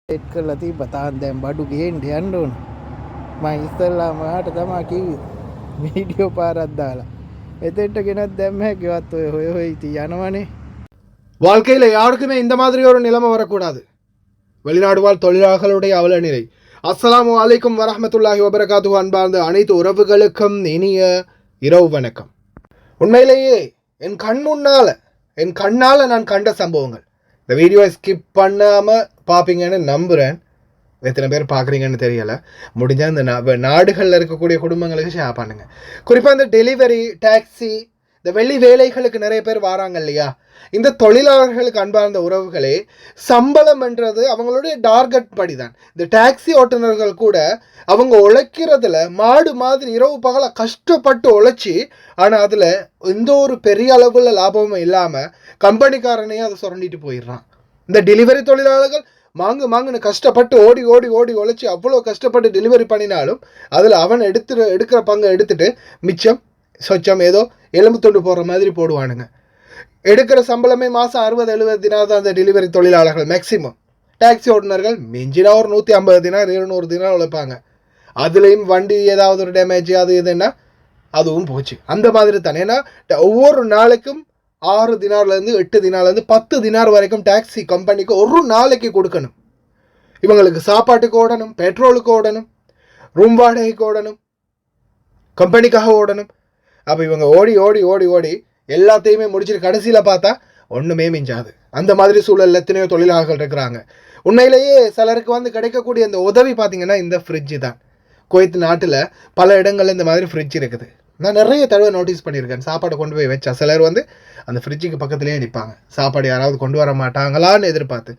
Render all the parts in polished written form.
Set කරලා තිබ්බා. තාන් දැන් බඩු ගේන්න යන්න ඕන. මම ඉස්සෙල්ලාම ඔයාට තමයි කිව්වේ වීඩියෝ පාරක් දාලා. එතෙන්ට ගෙනත් දැම්ම හැකියවත් ඔය හොය හොය ඉති යනවනේ. வாழ்க்கையில் யாருக்குமே இந்த மாதிரி ஒரு நிலைமை வரக்கூடாது. வெளிநாடு வாழ் தொழிலாளர்களுடைய அவல நிலை. அஸ்ஸலாமு அலைக்கும் வரஹ்மத்துல்லாஹி வபரகாத்துஹு. அன்பார்ந்த அனைத்து உறவுகளுக்கும் இனிய இரவு வணக்கம். உண்மையிலேயே என் கண்ணால் நான் கண்ட சம்பவங்கள். இந்த வீடியோவை ஸ்கிப் பண்ணாமல் பார்ப்பீங்கன்னு நம்புகிறேன். எத்தனை பேர் பார்க்குறீங்கன்னு தெரியலை. முடிஞ்சால் இந்த நாடுகளில் இருக்கக்கூடிய குடும்பங்களுக்கு ஷேர் பண்ணுங்கள். குறிப்பாக இந்த டெலிவரி, டாக்ஸி, இந்த வெளி வேலைகளுக்கு நிறைய பேர் வராங்க இல்லையா? இந்த தொழிலாளர்களுக்கு அன்பார்ந்த உறவுகளே, சம்பளம் என்றது அவங்களுடைய டார்கெட் படி தான். இந்த டாக்ஸி ஓட்டுநர்கள் கூட அவங்க உழைக்கிறதுல மாடு மாதிரி இரவு பகலாக கஷ்டப்பட்டு உழைச்சி, ஆனால் அதில் எந்த ஒரு பெரிய அளவில் லாபமும் இல்லாமல் கம்பெனிக்காரனையும் அதை சுரண்டிட்டு போயிடுறான். இந்த டெலிவரி தொழிலாளர்கள் மாங்குன்னு கஷ்டப்பட்டு ஓடி உழைச்சி அவ்வளோ கஷ்டப்பட்டு டெலிவரி பண்ணினாலும் அதில் அவன் எடுக்கிற பங்கை எடுத்துட்டு மிச்சம் சொச்சம் ஏதோ எலும்பு தொண்டு போடுற மாதிரி போடுவானுங்க. எடுக்கிற சம்பளமே மாதம் 60-70 தினார் தான் அந்த டெலிவரி தொழிலாளர்கள் மேக்சிமம். டாக்ஸி ஓட்டுநர்கள் மிஞ்சினா ஒரு 150 தினார் 200 தினார் உழைப்பாங்க. அதுலேயும் வண்டி ஏதாவது ஒரு டேமேஜ் அது இதுன்னா அதுவும் போச்சு. அந்த மாதிரி தானே. ஏன்னா ஒவ்வொரு நாளைக்கும் 6 தினார்லேருந்து 8 தினார்லேருந்து 10 தினார் வரைக்கும் டாக்ஸி கம்பெனிக்கு ஒரு நாளைக்கு கொடுக்கணும். இவங்களுக்கு சாப்பாட்டுக்கு ஓடணும், பெட்ரோலுக்கு ஓடணும், ரூம் வாடகைக்கு ஓடணும், கம்பெனிக்காக ஓடணும். அப்போ இவங்க ஓடி எல்லாத்தையுமே முடிச்சுட்டு கடைசியில் பார்த்தா ஒன்றுமே மிஞ்சாது. அந்த மாதிரி சூழலில் எத்தனையோ தொழிலாளர்கள் இருக்கிறாங்க. உண்மையிலேயே சிலருக்கு கிடைக்கக்கூடிய இந்த உதவி பார்த்திங்கன்னா இந்த ஃப்ரிட்ஜு தான். குவைத் நாட்டில் பல இடங்களில் இந்த மாதிரி ஃப்ரிட்ஜ் இருக்குது. நான் நிறைய தடவை நோட்டீஸ் பண்ணியிருக்கேன். சாப்பாடை கொண்டு போய் வச்சா சிலர் அந்த ஃப்ரிட்ஜுக்கு பக்கத்துலேயே நிற்பாங்க. சாப்பாடு யாராவது கொண்டு வர மாட்டாங்களான்னு எதிர்பார்த்து.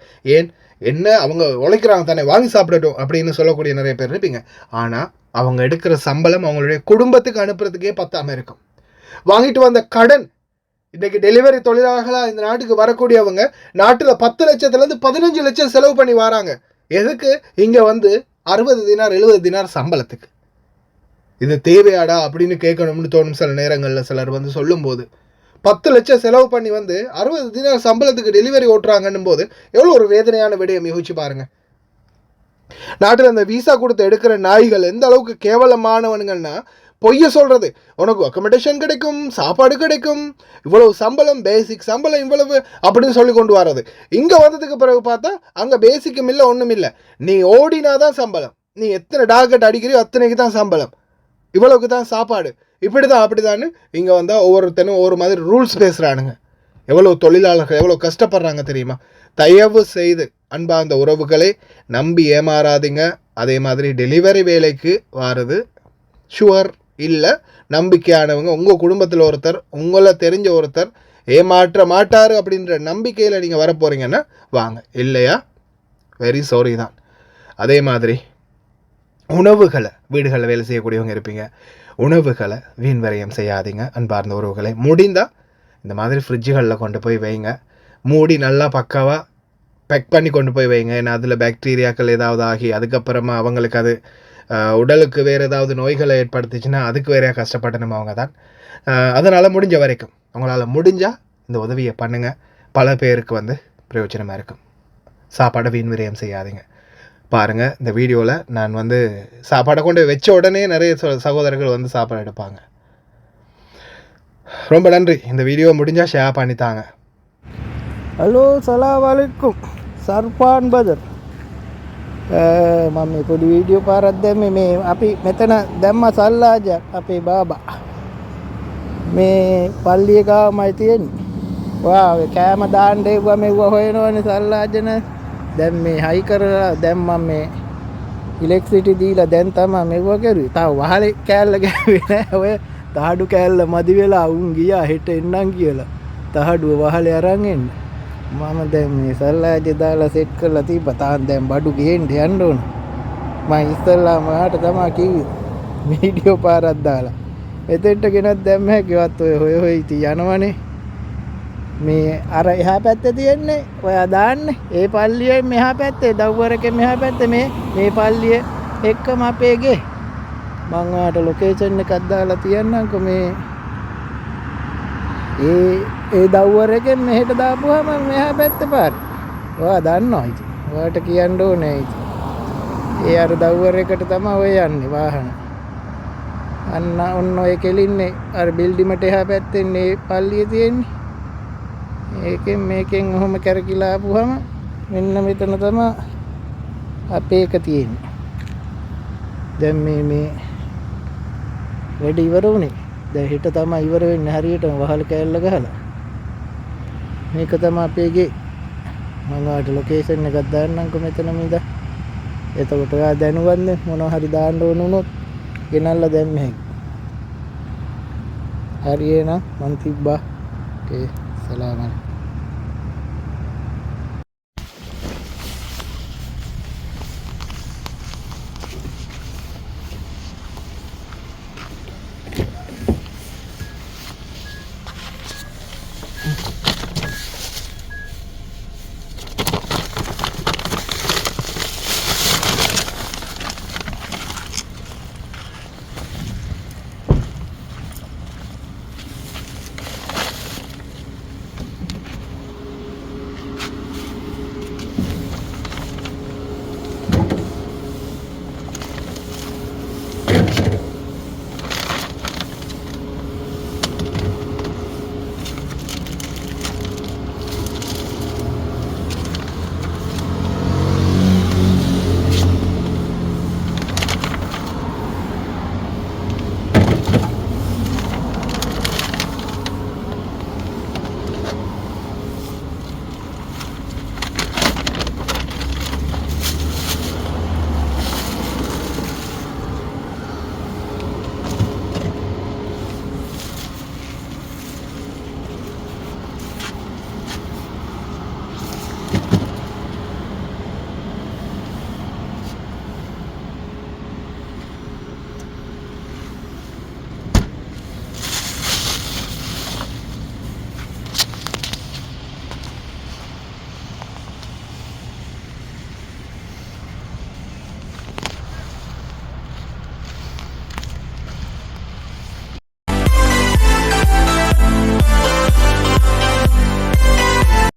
என்ன அவங்க உழைக்கிறாங்க தானே, வாங்கி சாப்பிடட்டும் அப்படின்னு சொல்லக்கூடிய நிறைய பேர் இருப்பீங்க. ஆனால் அவங்க எடுக்கிற சம்பளம் அவங்களுடைய குடும்பத்துக்கு அனுப்புறதுக்கே பத்தாமல் இருக்கும். வாங்கிட்டு வந்த கடன், இன்றைக்கி டெலிவரி தொழிலாளர்களாக இந்த நாட்டுக்கு வரக்கூடியவங்க நாட்டில் 10 லட்சத்துலேருந்து 15 லட்சம் செலவு பண்ணி வராங்க. எதுக்கு? இங்கே 60 தினார் 70 தினார் சம்பளத்துக்கு. இது தேவையாடா அப்படின்னு கேட்கணும்னு தோணும் சில நேரங்களில். சிலர் சொல்லும்போது 10 லட்சம் செலவு பண்ணி 60 தினார் சம்பளத்துக்கு டெலிவரி ஓட்டுறாங்கன்னும் போது எவ்வளோ ஒரு வேதனையான விடயம் யோசிச்சு பாருங்க. நாட்டில் அந்த விசா கொடுத்து எடுக்கிற நாய்கள் எந்த அளவுக்கு கேவலமானவனுங்கன்னா, பொய்ய சொல்கிறது, உனக்கு அக்கமடேஷன் கிடைக்கும், சாப்பாடு கிடைக்கும், இவ்வளவு சம்பளம், பேசிக் சம்பளம் இவ்வளவு அப்படின்னு சொல்லி கொண்டு வர்றது. இங்கே வந்ததுக்கு பிறகு பார்த்தா அங்கே பேசிக்கும் இல்லை, ஒன்றும் இல்லை. நீ ஓடினாதான் சம்பளம், நீ எத்தனை டார்கெட் அடிக்கிறியோ அத்தனைக்கு தான் சம்பளம், இவ்வளவுக்கு தான் சாப்பாடு, இப்படி தான் அப்படிதான்னு இங்கே வந்தால் ஒவ்வொருத்தனும் ஒவ்வொரு மாதிரி ரூல்ஸ் பேசுகிறானுங்க. எவ்வளோ தொழிலாளர்கள் எவ்வளோ கஷ்டப்படுறாங்க தெரியுமா? தயவு செய்து அன்பார்ந்த உறவுகளை நம்பி ஏமாறாதீங்க. அதே மாதிரி டெலிவரி வேலைக்கு வாரது ஷுவர் இல்லை, நம்பிக்கையானவங்க, உங்கள் குடும்பத்தில் ஒருத்தர், உங்களை தெரிஞ்ச ஒருத்தர் ஏமாற்ற மாட்டார் அப்படின்ற நம்பிக்கையில் நீங்கள் வரப்போகிறீங்கன்னா வாங்க, இல்லையா வெரி சாரி தான். அதே மாதிரி உணவுகளை, வீடுகளில் வேலை செய்யக்கூடியவங்க இருப்பீங்க, உணவுகளை வீண் விரயம் செய்யாதீங்க அன்பார்ந்த உறவுகளை. முடிந்தால் இந்த மாதிரி ஃப்ரிட்ஜுகளில் கொண்டு போய் வைங்க, மூடி நல்லா பக்காவாக பேக் பண்ணி கொண்டு போய் வைங்க. ஏன்னா அதில் பாக்டீரியாக்கள் ஏதாவது ஆகி அதுக்கப்புறமா அவங்களுக்கு அது உடலுக்கு வேறு ஏதாவது நோய்களை ஏற்படுத்திச்சுன்னா அதுக்கு வேறையாக கஷ்டப்படணும் அவங்க தான். அதனால் முடிஞ்ச வரைக்கும் உங்களால் முடிஞ்சால் இந்த உதவியை பண்ணுங்கள். பல பேருக்கு பிரயோஜனமாக இருக்கும். சாப்பாடை வீண் விரயம் செய்யாதீங்க. பாருங்கள், இந்த வீடியோவில் நான் சாப்பாடை கொண்டு வச்ச உடனே நிறைய சகோதரர்கள் சாப்பாடு எடுப்பாங்க. ரொம்ப நன்றி. இந்த வீடியோ முடிஞ்சால் ஷேர் பண்ணித்தாங்க. ஹலோ, சலாம் அலைக்கும். සර්පාන් බදර්. මම මේ පොඩි වීඩියෝ පාරක් දැම්මේ. මේ අපි මෙතන දැම්ම සල්ලාජයක් අපේ බාබා. මේ පල්ලිය ගාවමයි තියෙන්නේ. ඔය කෑම දාන්න එව්වා මෙව්වා හොයනවනේ සල්ලාජන. දැන් මේ හයි කරලා දැන් මම මේ ඉලෙක්ට්‍රිසිටි දීලා දැන් තමයි මෙව්වා කරුවේ. තාම වහලේ කෑල්ල ගෑවේ නෑ. ඔය තහඩු කෑල්ල මදි වෙලා උන් ගියා හෙට එන්නම් කියලා. තහඩුව වහලේ අරන් එන්න. මම දැන් මේ සල්ලාජේ දාලා සෙට් කරලා තිබ්බා. තාන් දැන් බඩු ගේන්න යන්න ඕන. මම ඉස්සෙල්ලාම ඔයාට තමයි කිව්වේ වීඩියෝ පාරක් දාලා. එතෙන්ට ගෙනත් දැම්ම හැකියවත් ඔය හොය ඉති යනවනේ. මේ අර එහා පැත්තේ තියෙන්නේ ඔයා දාන්නේ. ඒ පල්ලියේ මෙහා පැත්තේ දව්වරකේ මෙහා පැත්තේ මේ පල්ලිය එක්කම අපේ ගේ. මම ඔයාට ලොකේෂන් එකක් දාලා තියන්නම්කෝ. මේ ඒ දව්වරකෙන් මෙහෙට දාපුවාම මෙහා පැත්තේ පාර. ඔයා දන්නවා ඉතින්. ඔයාට කියන්න ඕනේ ඉතින්. ඒ අර දව්වර එකට තමයි ඔය යන්නේ වාහන. අන්න ඔන්න ඔය කෙලින්නේ අර බිල්ඩිමට එහා පැත්තෙන් මේ පල්ලිය තියෙන්නේ. මේකෙන් ඔහොම කැරකිලා ආපුවම මෙන්න මෙතන තමයි අපේ එක තියෙන්නේ. දැන් මේ වැඩ ඉවර වුණේ. දැන් හෙට තමයි ඉවර වෙන්නේ හරියටම වහල් කෑල්ල ගහලා. මේක තමයි අපේ ගේ. මම ඔයාලට ලොකේෂන් එකක් දාන්නම්කෝ මෙතනම ඉඳන්. එතකොට ඔයා දැනුවත් මොනවා හරි දාන්න ඕන වුණොත් ගෙනල්ලා දැම්ම හැකියි. හරි එහෙනම් මං තිබ්බා. ඕකේ සලාම් අලයිකුම්.